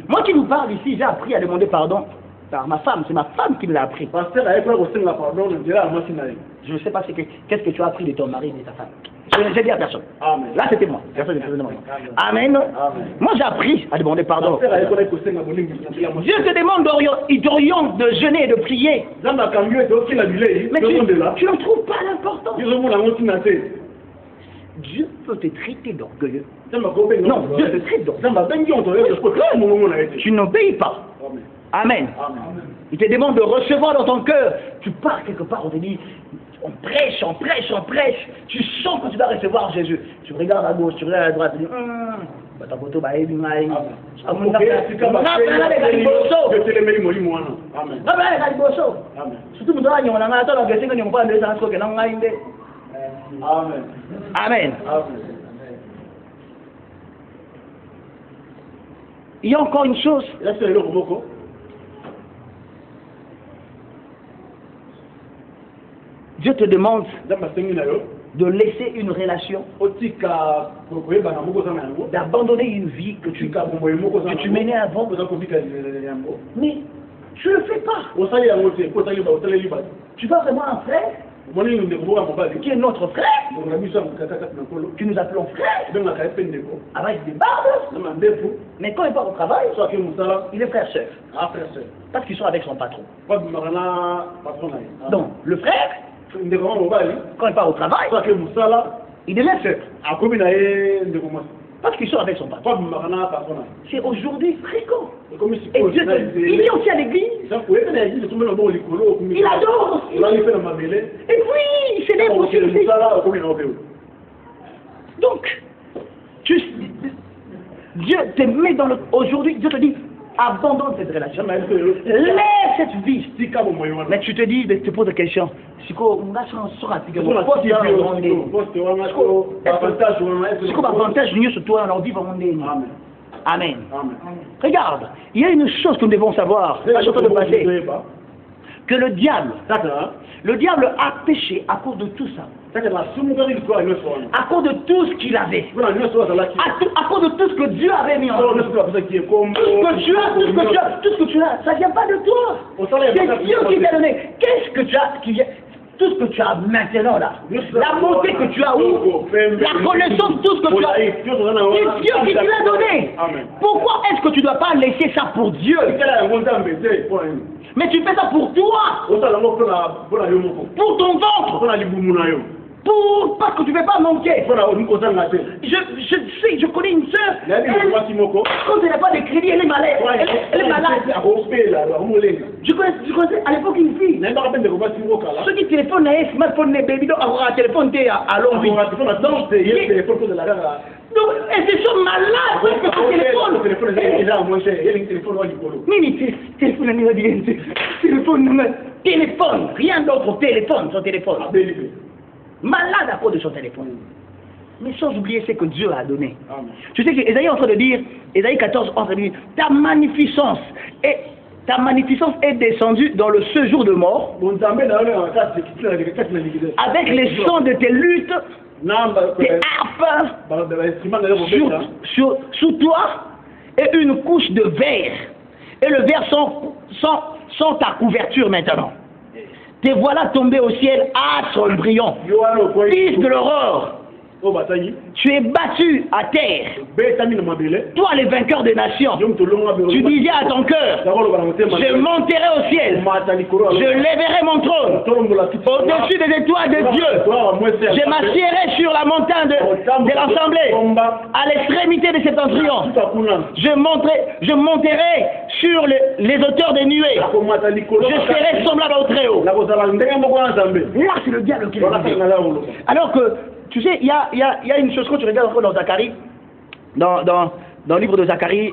Moi qui vous parle ici, j'ai appris à demander pardon par ma femme. C'est ma femme qui me l'a appris. Je ne sais pas qu'est-ce que tu as appris de ton mari et de ta femme. Je dis à personne. Amen. Là, c'était moi. Personne Amen. Amen. Moi, j'ai appris à demander pardon. Dieu te demande d'orienter, de jeûner et de prier. Mais tu ne trouves pas l'importance. Dieu peut te traiter d'orgueilleux. Non, Dieu te traite d'orgueilleux. Tu n'obéis pas. Amen. Il te demande de recevoir dans ton cœur. Tu pars quelque part, on te dit, on prêche. Tu sens que tu vas recevoir Jésus. Tu regardes à gauche, tu regardes à droite, tu dis, Amen. Il y a encore une chose. Dieu te demande de laisser une relation, d'abandonner une vie que tu menais avant. Mais tu ne le fais pas. Tu vas vraiment un frère qui est notre frère, que nous appelons frère, avec des barbes. Mais quand il part au travail, il est frère-sœur. Parce qu'ils sont avec son patron. Donc, le frère, quand il part au travail, il devient sœur. Parce qu'ils sont avec son patron. C'est aujourd'hui fréquent. Et Dieu il vient aussi à l'église. Il adore aussi. Et puis, il célèbre aussi. Donc, Dieu te met dans le... Aujourd'hui, Dieu te dit, abandonne cette relation. Laisse cette vie. Mais tu te dis, tu te poses la question. C'est quoi l'avantage de sur toi dans la vie? Amen. Regarde, il y a une chose que nous devons savoir. Que le diable a péché à cause de tout ça. À cause de tout ce qu'il avait. À cause de tout ce que Dieu avait mis en place. Tout ce que tu as, ça ne vient pas de toi. C'est Dieu qui t'a donné. Qu'est-ce que tu as qui vient? Tout ce que tu as maintenant là, la beauté que tu as, la connaissance de tout ce que tu as, c'est Dieu qui te l'a donné. Pourquoi est-ce que tu ne dois pas laisser ça pour Dieu? Mais tu fais ça pour toi, pour ton ventre, parce que tu ne veux pas manquer. Je connais une soeur, quand elle n'a pas de crédit, elle est malade. Elle est malade. Je connaissais à l'époque une fille. Ceux qui téléphonent à un smartphone, les bébés, un téléphone à l'envie. Donc, et ils sont malades parce que ce téléphone, rien d'autre, son téléphone. Malade à cause de son téléphone. Mais sans oublier ce que Dieu a donné. Amen. Tu sais qu'Ésaïe est en train de dire, Ésaïe 14 en train de dire, ta magnificence est descendue dans le séjour de mort, avec les sons de tes luttes, tes harpes, sous toi, et une couche de verre. Et le verre sans ta couverture maintenant. Te voilà tombé au ciel, âtre brillant, fils de l'aurore. Tu es battu à terre. Toi, les vainqueurs des nations, tu disais à ton cœur, je monterai au ciel, je lèverai mon trône au-dessus des étoiles de Dieu. Je m'assierai sur la montagne de l'Assemblée, à l'extrémité de septentrion. Je monterai sur les hauteurs des nuées. Je serai semblable au Très-Haut. Là, c'est le diable qui le dit. Alors que, tu sais, il y a une chose quand tu regardes encore dans Zacharie, dans le livre de Zacharie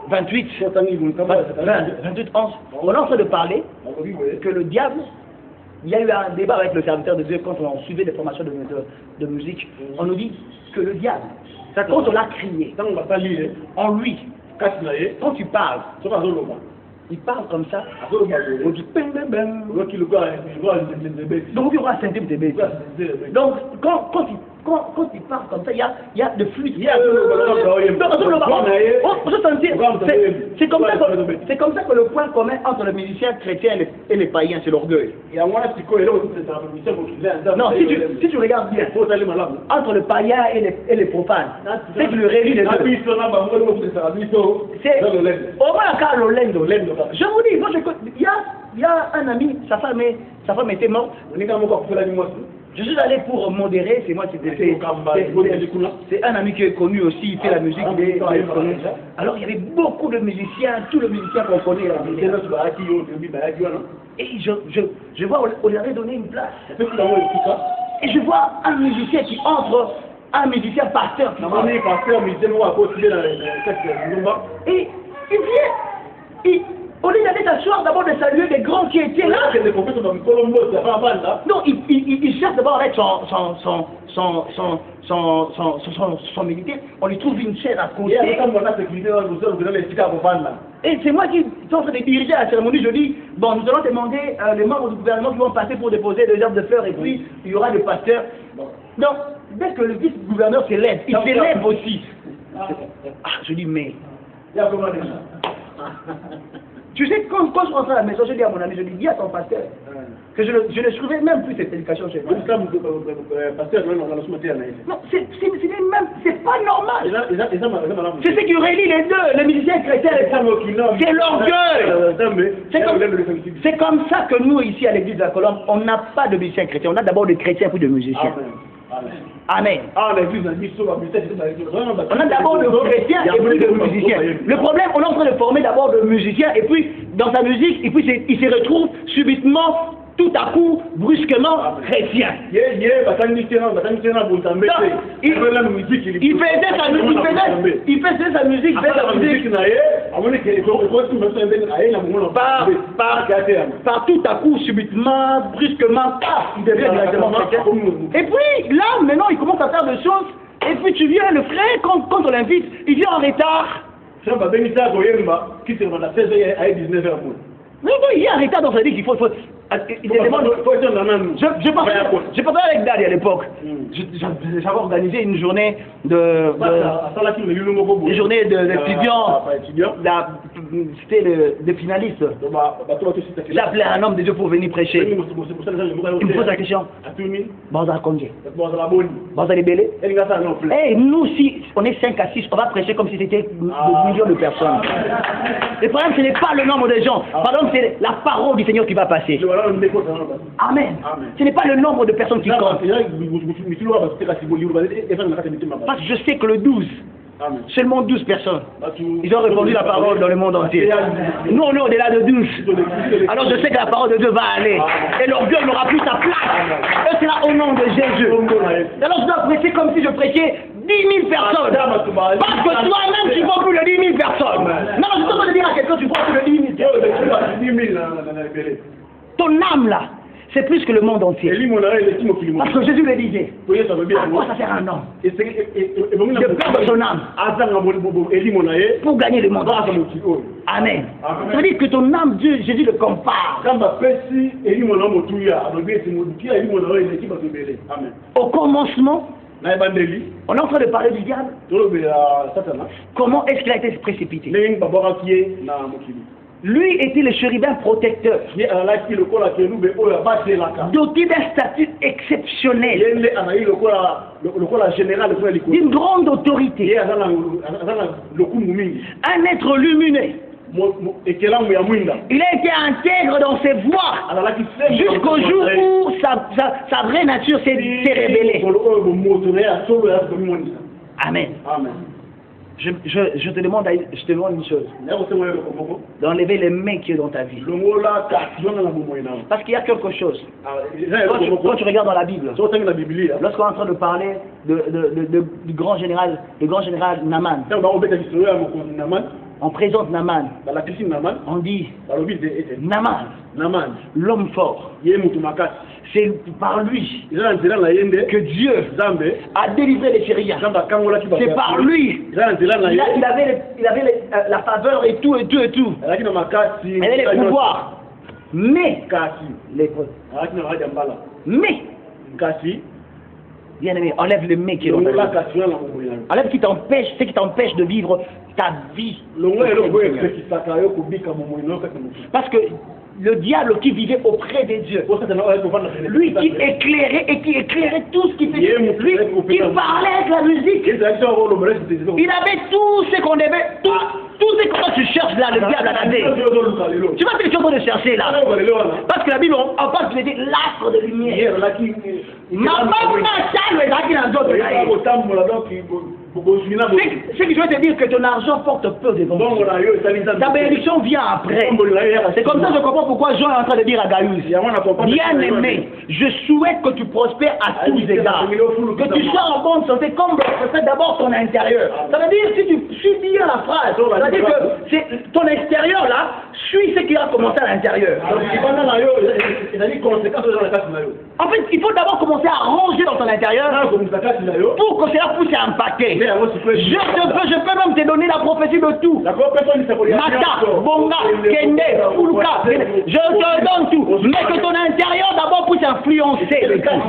28, 11, on est en train de parler que le diable, il y a eu un débat avec le serviteur de Dieu quand on suivait des formations de musique. On nous dit que le diable, quand on l'a crié, en lui, quand tu parles, il parle comme ça. On dit bim bim bim. Donc il y aura un cinquième de bébé. Donc quand il parle comme ça, il y a de flûte. C'est comme ça que le point commun entre le musicien chrétien et les païens, c'est l'orgueil. Non, si tu regardes bien, entre le païen et les profanes, c'est que le réel les deux. C'est au moins car l'olendo. Je vous dis, il y a un ami, sa femme était morte. Je suis allé pour modérer, c'est moi qui étais fait. C'est un ami qui est connu aussi, il fait la musique, il est connu. Alors il y avait beaucoup de musiciens, tous les musiciens qu'on connaît. Et je vois, on lui avait donné une place. Et je vois un musicien qui entre, un musicien pasteur qui entre. Et il vient, au lieu d'aller s'asseoir, d'abord de saluer les grands qui étaient là. Non, il cherche d'abord avec son militaire. On lui trouve une chaise à côté. Et c'est moi qui suis en train de diriger la cérémonie. Je dis, bon, nous allons demander les membres du gouvernement qui vont passer pour déposer des herbes de fleurs et puis il y aura des pasteurs. Donc, dès que le vice-gouverneur s'élève, il s'élève aussi. Je dis, mais... Tu sais, quand je rentre à la maison, je dis à mon ami, je dis à ton pasteur que je ne trouvais même plus cette éducation chez moi. Non, c'est pas normal. C'est ce qui relie les deux, les musiciens chrétiens et les femmes. C'est l'orgueil. C'est comme ça que nous, ici à l'église de la Colombe, on n'a pas de musiciens chrétiens. On a d'abord des chrétiens puis des musiciens. Amen. On a d'abord de chrétiens et puis de musiciens. Le problème, on est en train de former d'abord de musiciens et puis dans sa musique, et puis il se retrouve subitement, tout à coup, brusquement, chrétien. Il faisait sa musique, par tout à coup, subitement, brusquement, il devient directement chrétien. Et puis là, maintenant, il commence à faire des choses, et puis tu viens, le frère, quand on l'invite, il vient en retard. Non, il est en retard, donc ça veut dire qu'il faut... Je parlais avec Dali à l'époque. J'avais organisé une journée d'étudiants. C'était des finalistes. J'ai appelé un homme de Dieu pour venir prêcher. Il me pose la question. Banza Kondje. Banza Libélé. Et nous, si on est 5 à 6, on va prêcher comme si c'était des millions de personnes. Le problème, ce n'est pas le nombre de gens. Pardon, c'est la parole du Seigneur qui va passer. Amen. Ce n'est pas le nombre de personnes qui comptent. Parce que je sais que le 12, seulement 12 personnes, ils ont répondu la parole dans le monde entier. Nous, on est au-delà de 12. Alors je sais que la parole de Dieu va aller. Et l'orgueil n'aura plus sa place. Et c'est là au nom de Jésus. Alors je dois prêcher comme si je prêchais 10 000 personnes. Parce que toi-même, tu vois plus de 10 000 personnes. Non, je dois te dire à quelqu'un, tu vois plus de 10 000 personnes. Ton âme là, c'est plus que le monde entier. Parce que Jésus le disait. À quoi ça sert un homme de perdre son âme pour gagner le monde. Amen. Ça veut dire que ton âme, Dieu, Jésus le compare. Au commencement, on est en train de parler du diable. Comment est-ce qu'il a été précipité? Lui était le chérubin protecteur, doté d'un statut exceptionnel, d'une grande autorité, un être lumineux. Il a été intègre dans ses voies jusqu'au jour où sa vraie nature s'est révélée. Amen. Je te demande une chose. D'enlever les mains qui sont dans ta vie. Parce qu'il y a quelque chose. Quand tu regardes dans la Bible, lorsqu'on est en train de parler du grand général Naaman, on présente Naaman. On dit Naaman, l'homme fort. C'est par lui que Dieu a délivré les Syriens. C'est par lui. Il avait la faveur et tout. Il avait les pouvoirs. Mais, bien aimé, enlève le mais qui est dans ta vie. Enlève ce qui t'empêche de vivre ta vie. Parce que le diable qui vivait auprès des dieux, lui qui éclairait tout ce qui faisait, lui qui parlait avec la musique, il avait tout ce qu'on devait, tout ce que tu cherches là, le diable a donné. Tu vois ce que tu es en train de chercher là? Parce que la Bible, on parle de l'astre de lumière. Ce qui veut te dire que ton argent porte peu devant Dieu. Ta bénédiction vient après. C'est comme ça que je comprends pourquoi Jean est en train de dire à Gaius, bien aimé, je souhaite que tu prospères à tous égards, que tu sois en bonne santé, comme c'est d'abord ton intérieur. Ça veut dire, si tu suis bien la phrase, ça veut dire que ton extérieur là suit ce qui a commencé à l'intérieur. En fait, il faut d'abord commencer à ranger dans ton intérieur pour que cela puisse impacter. Je peux même te donner la prophétie de tout. Mata, Bonga, Kende, Fuluka, je te donne tout. Mais que ton intérieur d'abord puisse influencer le tout.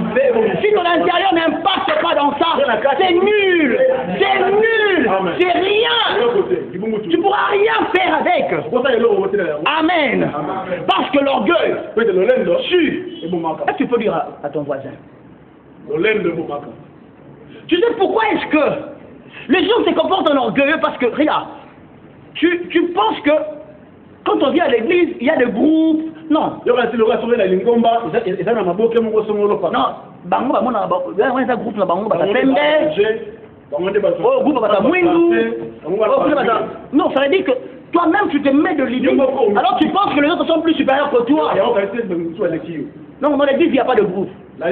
Si ton intérieur n'impacte pas dans ça, c'est nul. C'est nul. C'est rien. Tu ne pourras rien faire avec. Amen. Parce que l'orgueil tue. Est-ce que tu peux dire à ton voisin? Tu sais pourquoi est-ce que les gens se comportent en orgueilleux? Parce que, regarde, tu penses que quand on vient à l'église, il y a des groupes. Non. Non, non, ça veut dire que toi-même tu te mets de l'idée. Alors tu penses que les autres sont plus supérieurs que toi. Non, dans l'église il n'y a pas de groupe. Si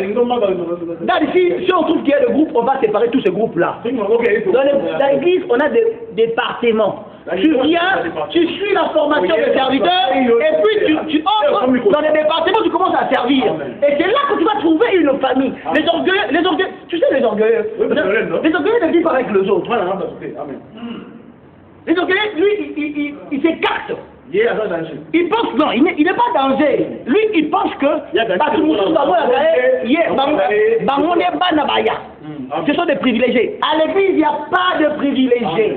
on trouve qu'il y a des groupes, on va séparer tous ces groupes-là. Dans l'église, on a des départements. Tu viens, tu suis la formation des serviteurs, et puis tu entres dans les départements, tu commences à servir. Et c'est là que tu vas trouver une famille. Les orgueilleux, tu sais les orgueilleux ne vivent pas avec les autres. Les orgueilleux, lui, il s'écarte. Il pense, non, il n'est pas danger. Lui, il pense que ce sont des privilégiés. À l'église, il n'y a pas de privilégiés.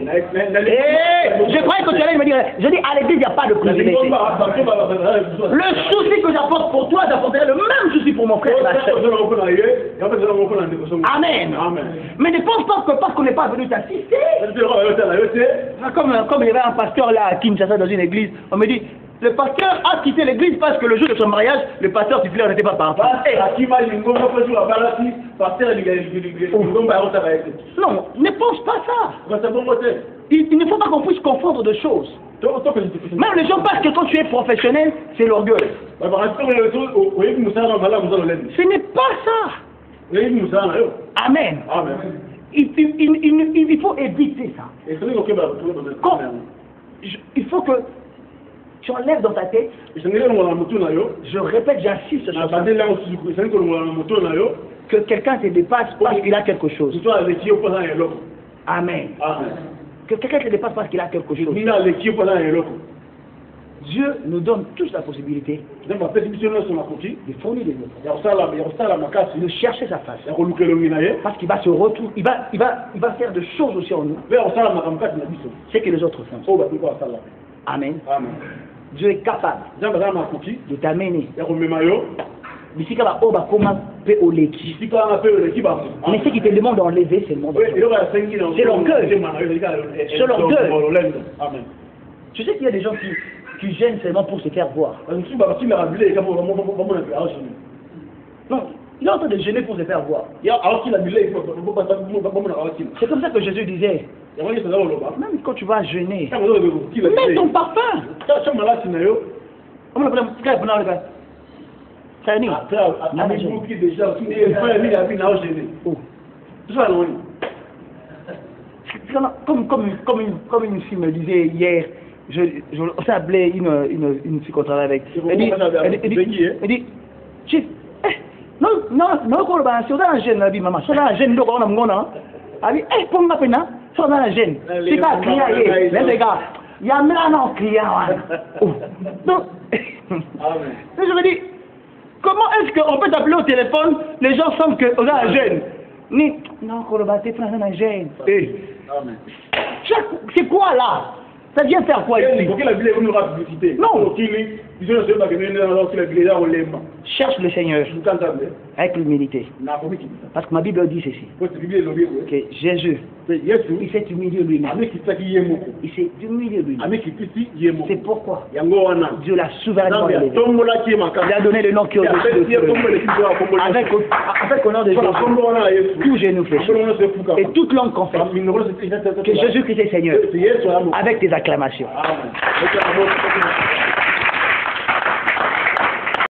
Je croyais que tu allais me dire, je dis à l'église, il n'y a pas de privilégiés. Le souci que j'apporte pour toi, j'apporterai le même souci pour mon frère. Amen. Mais ne pense pas que parce qu'on n'est pas venu t'assister. Comme il y avait un pasteur là à Kinshasa dans une église, on me dit, le pasteur a quitté l'église parce que le jour de son mariage, le pasteur titulaire n'était pas parti. Non, ne pense pas ça. Il ne faut pas qu'on puisse confondre deux choses. Même les gens pensent que quand tu es professionnel, c'est l'orgueil. Ce n'est pas ça. Amen. Il faut éviter ça. Il faut que tu enlèves dans ta tête. Je répète, j'insiste sur ça. Que quelqu'un se dépasse parce qu'il a quelque chose. Amen. Que quelqu'un se dépasse parce qu'il a quelque chose. Dieu nous donne tous la possibilité de fournir des autres, de chercher sa face. Parce qu'il va se retrouver, il va faire des choses aussi en nous. Ce que les autres font. Amen. Dieu est capable de t'amener. Mais ce qui te demande d'enlever, c'est le monde. C'est l'orgueil. C'est l'orgueil. Tu sais qu'il y a des gens qui gênent seulement pour se faire voir. Non, il est en train de gêner pour se faire voir. C'est comme ça que Jésus disait. Même quand tu vas jeûner, mets ton parfum. Comme une fille me disait hier, on s'est appelé une fille qu'on travaille avec. Elle dit, Chief, non, si on a un jeune, maman, si on a un jeune, on a un jeune. Elle dit, pour moi, si on a un jeune, c'est pas crier, les gars, il y a même un client. Donc, je me dis, comment est-ce qu'on peut t'appeler au téléphone, les gens sentent qu'on a un jeune? Non, qu'on va t'appeler un jeune. C'est quoi là? Ça vient faire quoi ici? Non. Cherche le Seigneur avec l'humilité. Parce que ma Bible dit ceci. Que Jésus, il s'est humilié lui-même. Il s'est humilié lui-même. C'est pourquoi Dieu l'a souverainement élevé. Il a donné le nom qui est au-dessus de tout. Avec l'honneur de Jésus, tout genou fléchi. Et toute langue confesse que Jésus-Christ est Seigneur. Avec tes acclamations.